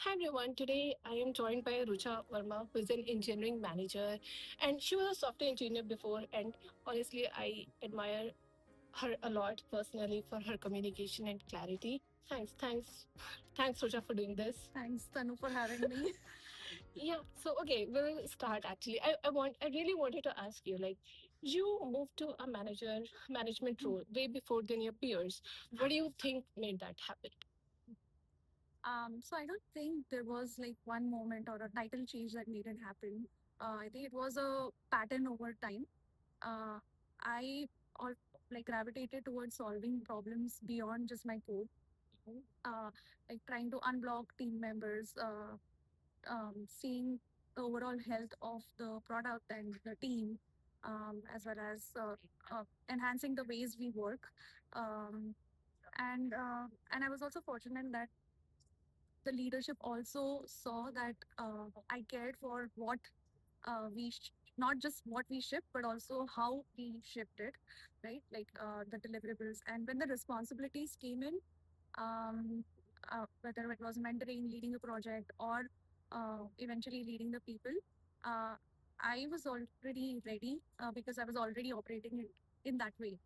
Hi everyone. Today I am joined by Rucha Varma, who is an engineering manager, and she was a software engineer before. And honestly, I admire her a lot personally for her communication and clarity. Thanks, Rucha, for doing this. Thanks, Tanu, for having me. Yeah. So okay, we'll start. Actually, I really wanted to ask you, like, you moved to a management role way before than your peers. What do you think made that happen? So I don't think there was like one moment or a title change that made it happen. I think it was a pattern over time. Uh, I all like gravitated towards solving problems beyond just my code. Uh, like trying to unblock team members, seeing the overall health of the product and the team, as well as enhancing the ways we work. Um, and I was also fortunate that the leadership also saw that I cared for what not just what we ship, but also how we shipped it, right? Like the deliverables. And when the responsibilities came in, um, whether it was mentoring, leading a project, or eventually leading the people, uh, I was already ready because I was already operating in that way.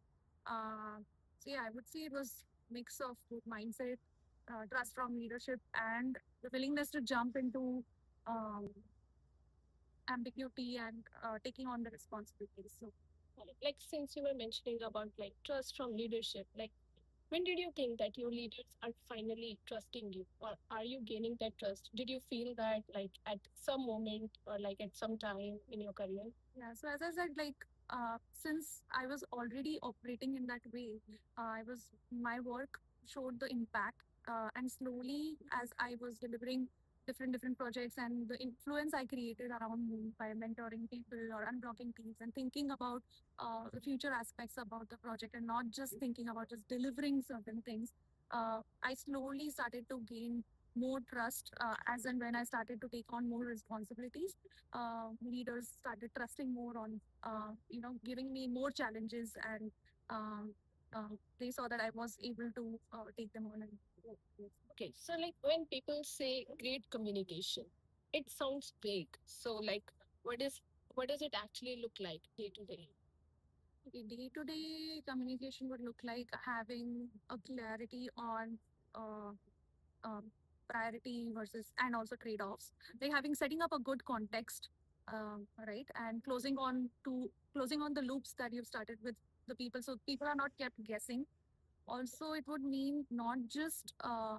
Uh, so yeah, I would say it was mix of good mindset, trust from leadership, and the willingness to jump into um, ambiguity and taking on the responsibilities. So Like since you were mentioning about like trust from leadership, like when did you think that your leaders are finally trusting you, or are you gaining that trust? Did you feel that like at some moment or like at some time in your career? yeah, so as I said, like since I was already operating in that way, I was my work showed the impact, and slowly as I was delivering different projects and the influence I created around me by mentoring people or unblocking teams and thinking about the future aspects about the project and not just thinking about just delivering certain things. I slowly started to gain more trust as and when I started to take on more responsibilities. Leaders started trusting more on, giving me more challenges, and um, they saw that I was able to take them on. And Okay, so like when people say great communication, it sounds vague. So like, what is what does it actually look like day to day? day to day communication would look like having a clarity on uh, um, priority versus and also trade-offs, like having setting up a good context, right, and closing on the loops that you've started with the people, so people are not kept guessing. Also it would mean not just uh,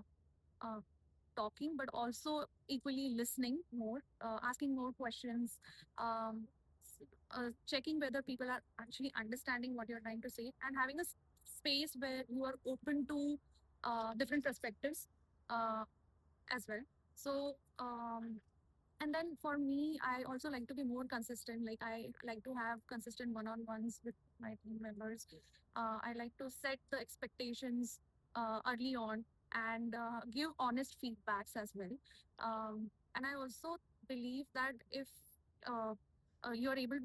talking, but also equally listening more, asking more questions, um, checking whether people are actually understanding what you're trying to say, and having a space where you are open to different perspectives uh, as well. So, and then for me, I also like to be more consistent. Like I like to have consistent one-on-ones with my team members. I like to set the expectations early on and give honest feedbacks as well. And I also believe that if uh, you are able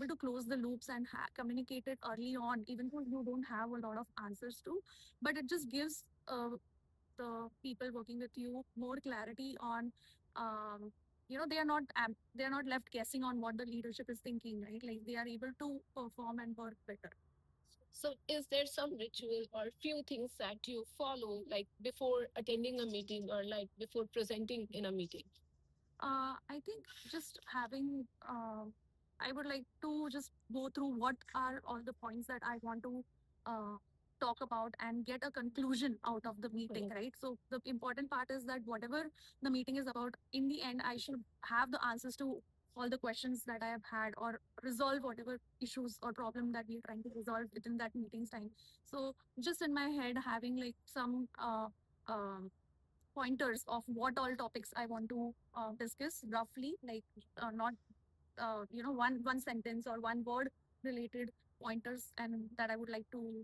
to close the loops and communicate it early on, even though you don't have a lot of answers to, but it just gives the people working with you more clarity on, um, they are not left guessing on what the leadership is thinking, right? Like they are able to perform and work better. So is there some ritual or few things that you follow like before attending a meeting or like before presenting in a meeting? I think just having, I would like to just go through what are all the points that I want to uh, talk about and get a conclusion out of the meeting, right? So the important part is that whatever the meeting is about, in the end, I should have the answers to all the questions that I have had or resolve whatever issues or problem that we're trying to resolve within that meeting's time. So just in my head, having like some pointers of what all topics I want to discuss roughly, like not one sentence or one word related pointers, and that I would like to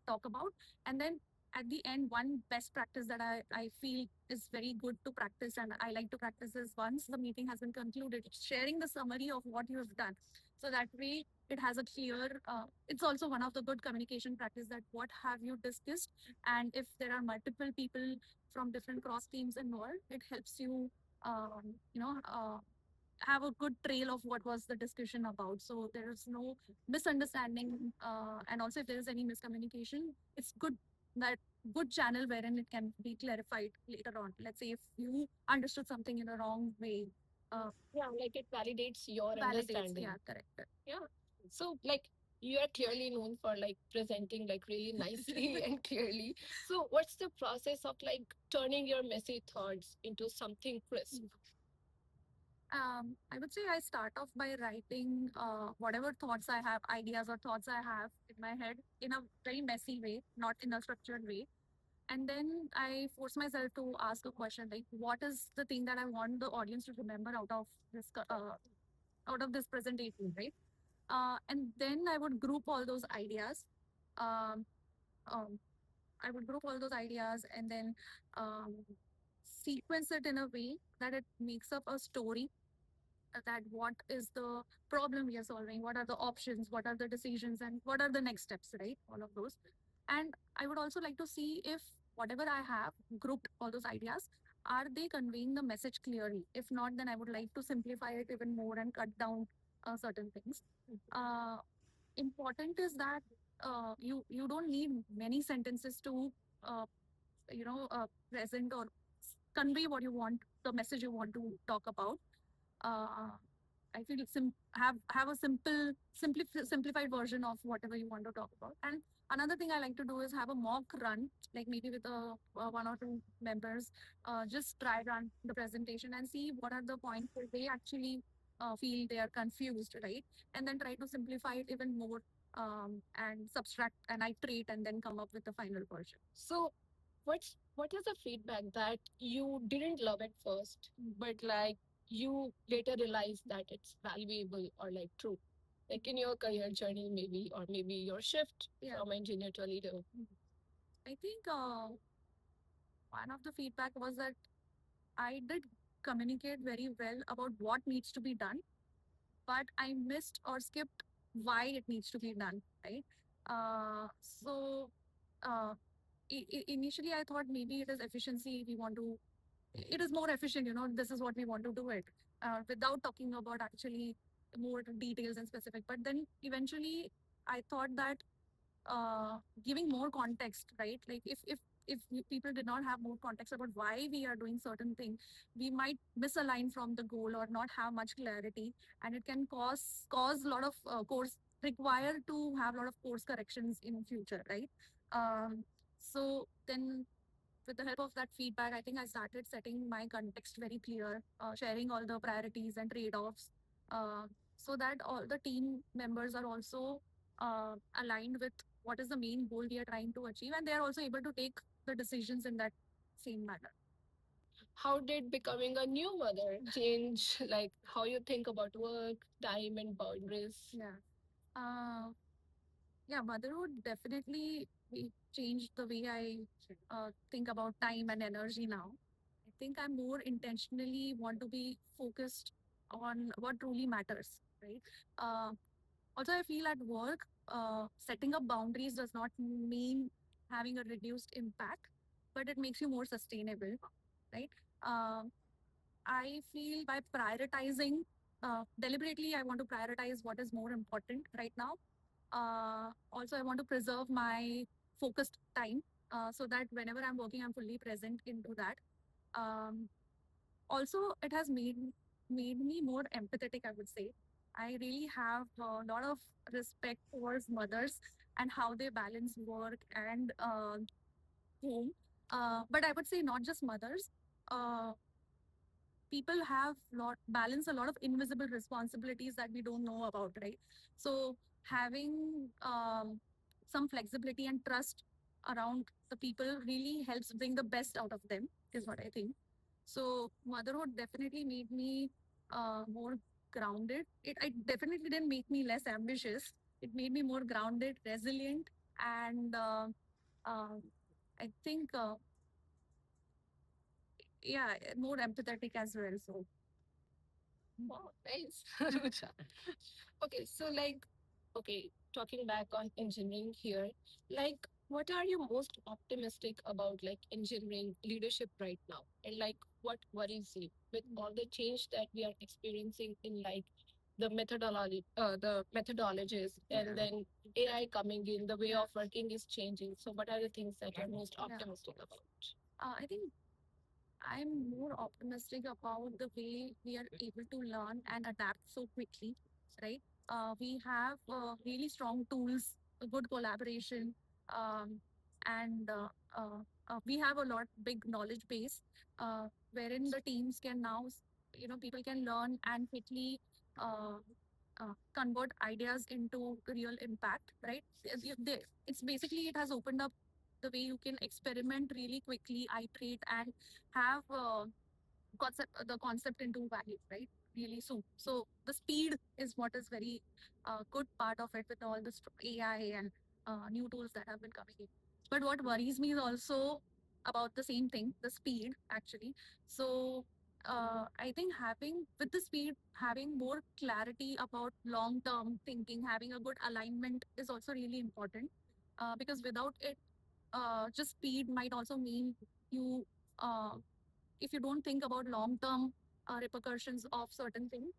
talk about. And then at the end, one best practice that I feel is very good to practice and I like to practice is once the meeting has been concluded, sharing the summary of what you have done. So that way it has a clear, it's also one of the good communication practice that what have you discussed. And if there are multiple people from different cross teams involved, it helps you, you know, have a good trail of what was the discussion about. So there is no misunderstanding. And also if there is any miscommunication, it's good that good channel wherein it can be clarified later on. Let's say if you understood something in a wrong way, Yeah, like it validates your validates. understanding. Yeah, correct. Yeah. So like you are clearly known for like presenting like really nicely and clearly. So what's the process of like turning your messy thoughts into something crisp? I would say I start off by writing whatever thoughts I have, ideas or thoughts I have in my head in a very messy way, not in a structured way. And then I force myself to ask a question like, what is the thing that I want the audience to remember out of this presentation, right? And then I would group all those ideas. Um, um, I would group all those ideas and then um, sequence it in a way that it makes up a story, that what is the problem we are solving, what are the options, what are the decisions, and what are the next steps, right? All of those. And I would also like to see if whatever I have grouped all those ideas, are they conveying the message clearly? If not, then I would like to simplify it even more and cut down certain things. Uh, Important is that you don't need many sentences to uh, present or convey what you want, the message you want to talk about. uh, I feel have a simplified version of whatever you want to talk about. And another thing I like to do is have a mock run, like maybe with one or two members, just try run the presentation and see what are the points where they actually feel they are confused, right? And then try to simplify it even more, and subtract and iterate and then come up with the final version. So what is the feedback that you didn't love at first, but like you later realized that it's valuable or like true? Like in your career journey, maybe, or maybe your shift Yeah, from engineer to a leader. I think one of the feedback was that I did communicate very well about what needs to be done, but I missed or skipped why it needs to be done, right? So uh, initially I thought maybe it is efficiency. It is more efficient, this is what we want to do it, without talking about actually more details and specific. But then eventually I thought that giving more context, right? Like if people did not have more context about why we are doing certain thing, we might misalign from the goal or not have much clarity, and it can cause a lot of course require to have a lot of course corrections in future, right? So then with the help of that feedback, I think I started setting my context very clear, sharing all the priorities and trade-offs, uh, so that all the team members are also aligned with what is the main goal we are trying to achieve, and they are also able to take the decisions in that same manner. How did becoming a new mother change like how you think about work, time, and boundaries? Yeah. Uh, yeah, motherhood definitely changed the way I think about time and energy now. I think I'm more intentionally want to be focused on what truly matters, right? Also, I feel at work, setting up boundaries does not mean having a reduced impact, but it makes you more sustainable, right? Um, I feel by prioritizing deliberately, I want to prioritize what is more important right now. Also, I want to preserve my focused time, so that whenever I'm working, I'm fully present into that. Um, Also, it has made me more empathetic, I would say. I really have a lot of respect towards mothers and how they balance work and home. But I would say not just mothers. People have lot balance a lot of invisible responsibilities that we don't know about, right? So having some flexibility and trust around the people really helps bring the best out of them, is what I think. So motherhood definitely made me more grounded. It definitely didn't make me less ambitious. It made me more grounded, resilient, and uh, I think yeah, more empathetic as well. So Wow, nice. Rucha. Okay, so like, okay, talking back on engineering here, like, what are you most optimistic about, like, engineering leadership right now? And like, what worries you with all the change that we are experiencing in like the methodologies, and then AI coming in, the way of working is changing. So, what are the things that you're most optimistic about? I think I'm more optimistic about the way we are able to learn and adapt so quickly, right? We have really strong tools, a good collaboration, um, and we have a lot big knowledge base, wherein the teams can now, people can learn and quickly uh, convert ideas into real impact, right? It's basically, it has opened up the way you can experiment really quickly, iterate, and have the concept into value, right? Really soon. So the speed is what is very good part of it with all the AI and new tools that have been coming in. But what worries me is also about the same thing, the speed actually. So I think having with the speed, having more clarity about long term thinking, having a good alignment is also really important. Because without it, just speed might also mean you uh, if you don't think about long term repercussions of certain things,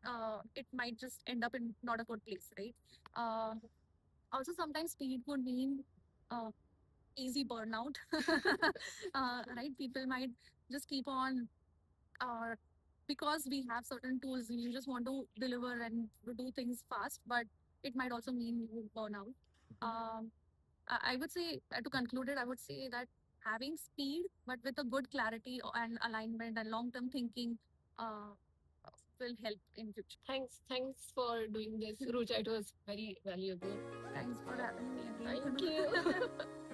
it might just end up in not a good place, right? Uh, Also, sometimes speed would mean uh, easy burnout, right? People might just keep on uh, because we have certain tools, you just want to deliver and do things fast, but it might also mean you burn out. Um, I would say, to conclude it, I would say that having speed, but with a good clarity and alignment and long term thinking, uh, will help in future. Thanks for doing this, Rucha. It was very valuable. Thanks for having me again. Thank you.